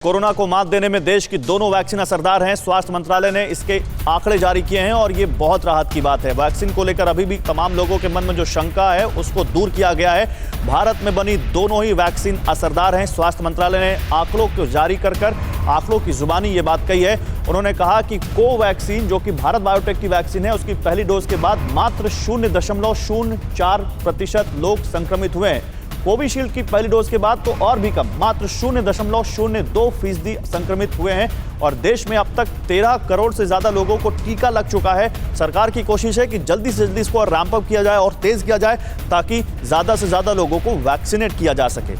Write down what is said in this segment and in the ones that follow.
Corona को मात देने में देश की दोनों वैक्सीन असरदार हैं। स्वास्थ्य मंत्रालय ने इसके आंकड़े जारी किए हैं और ये बहुत राहत की बात है। वैक्सीन को लेकर अभी भी तमाम लोगों के मन में जो शंका है उसको दूर किया गया है। भारत में बनी दोनों ही वैक्सीन असरदार हैं। स्वास्थ्य मंत्रालय ने आंकड़ों को जारी कर आंकड़ों की जुबानी ये बात कही है। उन्होंने कहा कि कोवैक्सीन जो कि भारत बायोटेक की वैक्सीन है, उसकी पहली डोज के बाद मात्र 0.04% लोग संक्रमित हुए हैं। कोविशील्ड की पहली डोज के बाद तो और भी कम, मात्र 0.02% संक्रमित हुए हैं और देश में अब तक 13 करोड़ से ज्यादा लोगों को टीका लग चुका है। सरकार की कोशिश है कि जल्दी से जल्दी इसको रैंप अप किया जाए और तेज किया जाए ताकि ज्यादा से ज्यादा लोगों को वैक्सीनेट किया जा सके।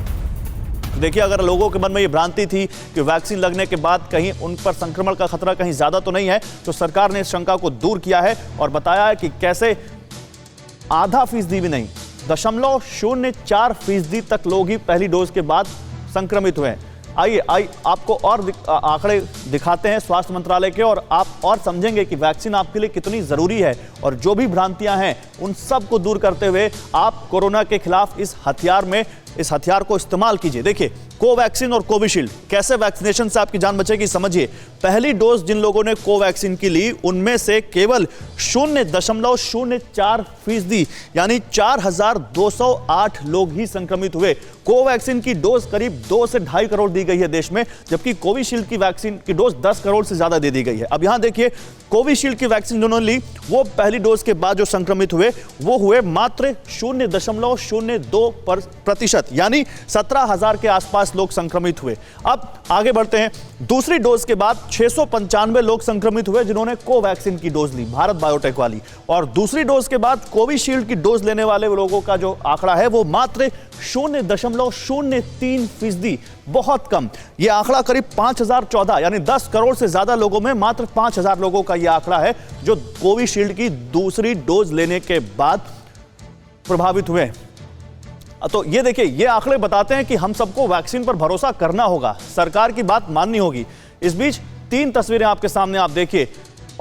देखिए, अगर लोगों के मन में ये भ्रांति थी कि वैक्सीन लगने के बाद कहीं उन पर संक्रमण का खतरा कहीं ज्यादा तो नहीं है, तो सरकार ने इस शंका को दूर किया है और बताया है कि कैसे आधा फीसदी भी नहीं, 0.04% तक लोग ही पहली डोज के बाद संक्रमित हुए हैं। आइए आपको और आंकड़े दिखाते हैं स्वास्थ्य मंत्रालय के, और आप और समझेंगे कि वैक्सीन आपके लिए कितनी जरूरी है और जो भी भ्रांतियां हैं उन सब को दूर करते हुए आप कोरोना के खिलाफ इस हथियार को इस्तेमाल कीजिए। देखिए, कोवैक्सीन और कोविशील्ड कैसे वैक्सीनेशन से आपकी जान बचेगी, समझिए। पहली डोज जिन लोगों ने कोवैक्सीन की ली उनमें से केवल 0.04% यानी 4,208 लोग ही संक्रमित हुए। कोवैक्सीन की डोज करीब 2 से 2.5 करोड़ दी गई है देश में, जबकि कोविशील्ड की वैक्सीन की डोज 10 करोड़ से ज्यादा दे दी गई है। अब यहां देखिए, कोविशील्ड की वैक्सीन जिन्होंने ली वो पहली डोज के बाद जो संक्रमित हुए वो हुए मात्र 0.02%, यानी 17,000 के आसपास लोग संक्रमित हुए। अब आगे बढ़ते हैं। दूसरी डोज के बाद 695 लोग संक्रमित हुए जिन्होंने कोवैक्सीन की डोज ली, भारत बायोटेक वाली, और दूसरी डोज के बाद कोविशील्ड की डोज लेने वाले लोगों का जो आंकड़ा है वो मात्र 0.03%, बहुत कम। यह आंकड़ा करीब 5,014 यानी 10 करोड़ से ज्यादा लोगों में मात्र 5,000 लोगों का यह आंकड़ा है जो कोविशील्ड की दूसरी डोज लेने के बाद प्रभावित हुए। तो ये देखिए, ये आंकड़े बताते हैं कि हम सबको वैक्सीन पर भरोसा करना होगा, सरकार की बात माननी होगी। इस बीच 3 तस्वीरें आपके सामने, आप देखिए।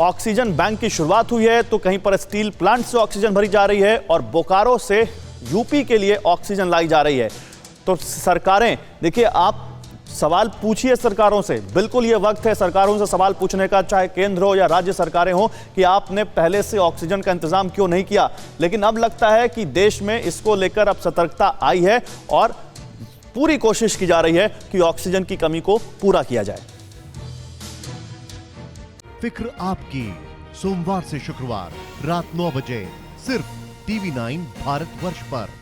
ऑक्सीजन बैंक की शुरुआत हुई है तो कहीं पर स्टील प्लांट से ऑक्सीजन भरी जा रही है और बोकारो से यूपी के लिए ऑक्सीजन लाई जा रही है। तो सरकारें, देखिए, आप सवाल पूछिए सरकारों से, बिल्कुल ये वक्त है सरकारों से सवाल पूछने का, चाहे केंद्र हो या राज्य सरकारें हो, कि आपने पहले से ऑक्सीजन का इंतजाम क्यों नहीं किया। लेकिन अब लगता है कि देश में इसको लेकर अब सतर्कता आई है और पूरी कोशिश की जा रही है कि ऑक्सीजन की कमी को पूरा किया जाए। फिक्र आपकी, सोमवार से शुक्रवार रात 9 बजे सिर्फ TV9 भारतवर्ष पर।